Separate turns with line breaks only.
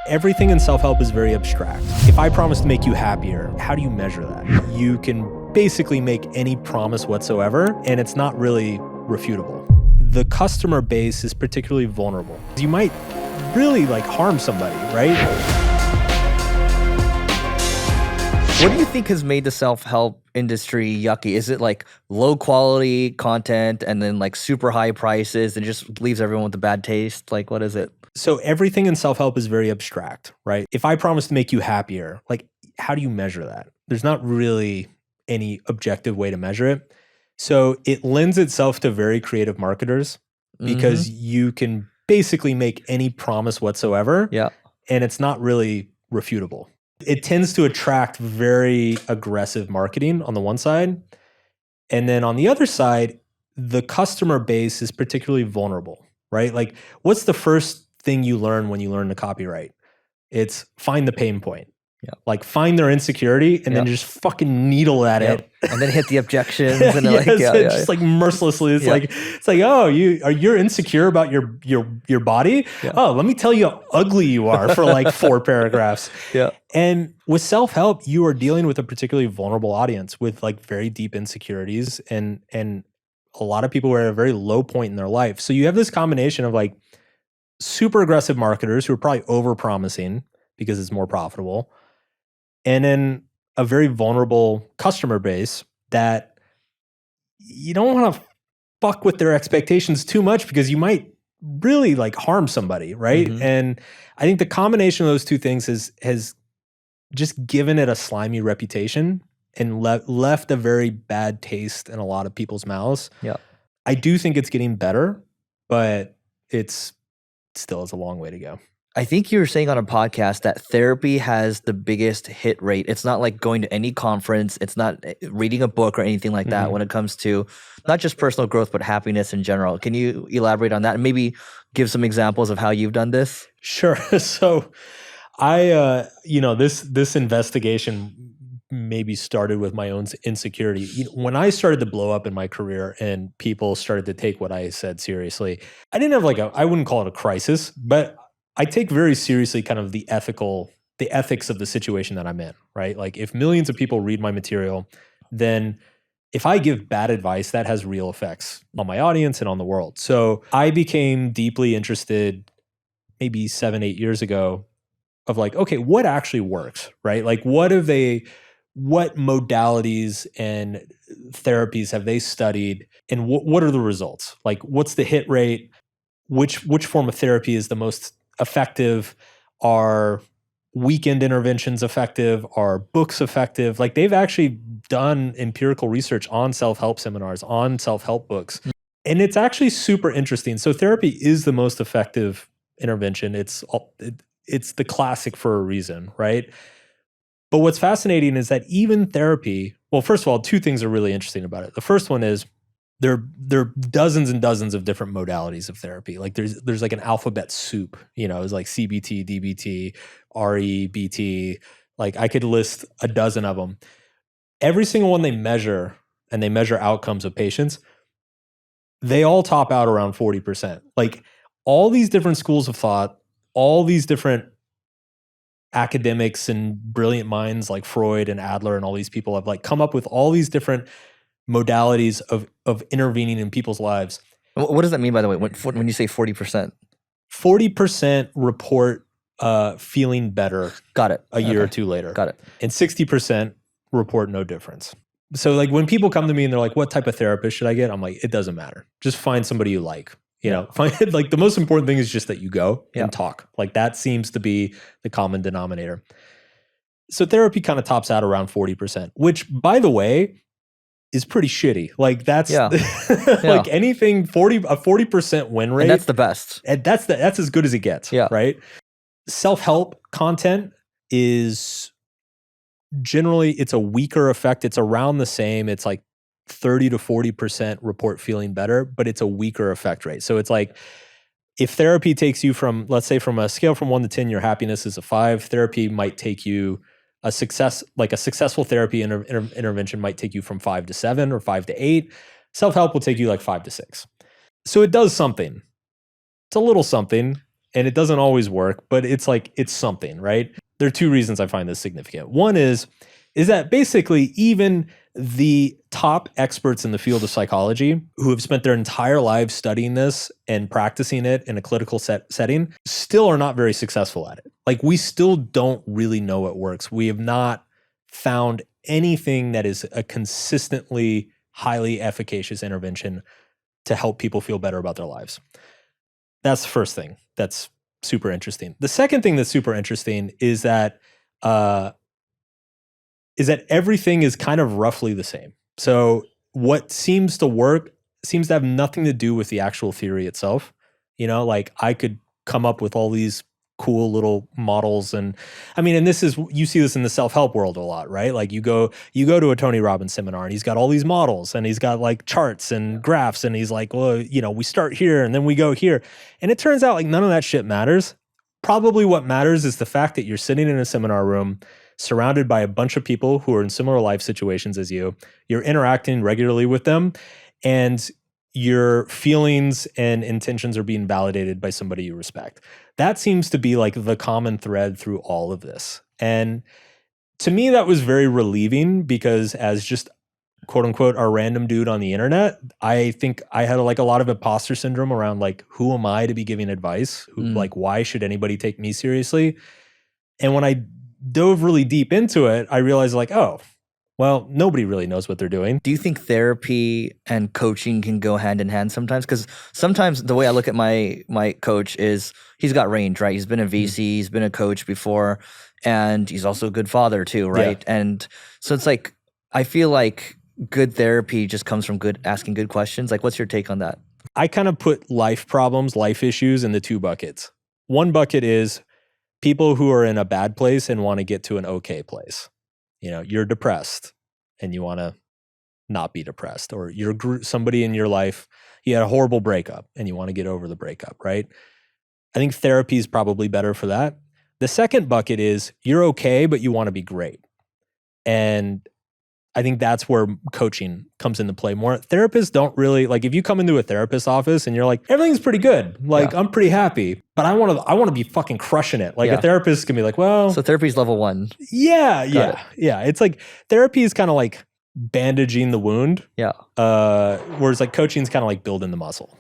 Everything in self-help is very abstract. If I promise to make you happier, how do you measure that? You can basically make any promise whatsoever, and it's not really refutable. The customer base is particularly vulnerable. You might really harm somebody, right?
What do you think has made the self-help industry yucky? Is it low quality content and then super high prices and just leaves everyone with a bad taste? What is it?
So everything in self-help is very abstract, right? If I promise to make you happier, how do you measure that? There's not really any objective way to measure it. So it lends itself to very creative marketers because you can basically make any promise whatsoever.
Yeah.
And it's not really refutable. It tends to attract very aggressive marketing on the one side. And then on the other side, the customer base is particularly vulnerable, right? What's the first thing you learn when you learn to copyright? It's find the pain point.
Yeah.
Find their insecurity and then just fucking needle at it.
And then hit the objections and
just mercilessly. It's oh, you're insecure about your body? Yeah. Oh, let me tell you how ugly you are for 4 paragraphs.
Yeah.
And with self-help, you are dealing with a particularly vulnerable audience with very deep insecurities and a lot of people who are at a very low point in their life. So you have this combination of super aggressive marketers who are probably over-promising because it's more profitable, and then a very vulnerable customer base that you don't want to fuck with their expectations too much because you might really harm somebody, right? And I think the combination of those two things has just given it a slimy reputation and left a very bad taste in a lot of people's mouths.
Yeah.
I do think it's getting better, but it's still has a long way to go.
I think you were saying on a podcast that therapy has the biggest hit rate. It's not like going to any conference. It's not reading a book or anything like that when it comes to not just personal growth, but happiness in general. Can you elaborate on that and maybe give some examples of how you've done this?
Sure. So I, this investigation maybe started with my own insecurity. When I started to blow up in my career and people started to take what I said seriously, I didn't have I wouldn't call it a crisis, but I take very seriously kind of the ethics of the situation that I'm in, right? If millions of people read my material, then if I give bad advice, that has real effects on my audience and on the world. So I became deeply interested maybe 7-8 years ago of okay, what actually works, right? What modalities and therapies have they studied and what are the results? What's the hit rate? Which form of therapy is the most effective? Are weekend interventions effective? Are books effective? They've actually done empirical research on self-help seminars, on self-help books. And it's actually super interesting. So therapy is the most effective intervention. It's the classic for a reason, right? But what's fascinating is that even therapy, well, first of all, 2 things are really interesting about it. The first one is there are dozens and dozens of different modalities of therapy. There's an alphabet soup, it's CBT, DBT, RE, BT. I could list a dozen of them. Every single one they measure, and they measure outcomes of patients, they all top out around 40%. All these different schools of thought, all these different academics and brilliant minds like Freud and Adler and all these people have come up with all these different modalities of intervening in people's lives.
What does that mean, by the way, when you say 40%?
40% report feeling better.
Got it.
A year or 2 later.
Got it.
And 60% report no difference. So when people come to me and they're what type of therapist should I get? I'm it doesn't matter. Just find somebody you like. Find the most important thing is just that you go and talk. That seems to be the common denominator. So therapy kind of tops out around 40%, which, by the way, is pretty shitty. That's anything 40% win rate.
And that's the best.
And that's as good as it gets. Yeah. Right. Self-help content is generally, it's a weaker effect. It's around the same. It's 30 to 40% report feeling better, but it's a weaker effect rate. So it's if therapy takes you from, let's say from a scale from 1 to 10, your happiness is a 5, therapy might take you a successful therapy intervention might take you from 5 to 7 or 5 to 8. Self-help will take you 5 to 6. So it does something. It's a little something, and it doesn't always work, but it's like, it's something, right? There are two reasons I find this significant. One is that basically even the top experts in the field of psychology who have spent their entire lives studying this and practicing it in a clinical setting still are not very successful at it. Like, we still don't really know what works. We have not found anything that is a consistently highly efficacious intervention to help people feel better about their lives. That's the first thing that's super interesting. The second thing that's super interesting is that everything is kind of roughly the same. So what seems to work seems to have nothing to do with the actual theory itself. Like, I could come up with all these cool little models, and I mean, and you see this in the self-help world a lot, right? Like, you go to a Tony Robbins seminar and he's got all these models and he's got like charts and graphs, and he's like, well, we start here and then we go here. And it turns out like none of that shit matters. Probably what matters is the fact that you're sitting in a seminar room surrounded by a bunch of people who are in similar life situations as you. You're interacting regularly with them, and your feelings and intentions are being validated by somebody you respect. That seems to be like the common thread through all of this. And to me, that was very relieving, because as just quote unquote a random dude on the internet, I think I had like a lot of imposter syndrome around like, who am I to be giving advice? Like, why should anybody take me seriously? And when I dove really deep into it, I realized like, oh, well, nobody really knows what they're doing.
Do you think therapy and coaching can go hand in hand sometimes? Because sometimes the way I look at my coach is he's got range, right? He's been a VC, he's been a coach before, and he's also a good father too, right? Yeah. And so it's like, I feel like good therapy just comes from asking good questions. Like, what's your take on that?
I kind of put life problems, life issues into two buckets. One bucket is people who are in a bad place and want to get to an okay place. You're depressed and you want to not be depressed, or you're somebody in your life, you had a horrible breakup and you want to get over the breakup, right? I think therapy is probably better for that. The second bucket is you're okay, but you want to be great. And I think that's where coaching comes into play more. Therapists don't really, like, if you come into a therapist's office and you're like, everything's pretty good, like, I'm pretty happy, but I want to be fucking crushing it. Like, a therapist can be like, well,
so therapy's level one.
Yeah. It's like therapy is kind of like bandaging the wound.
Yeah.
Whereas like coaching is kind of like building the muscle.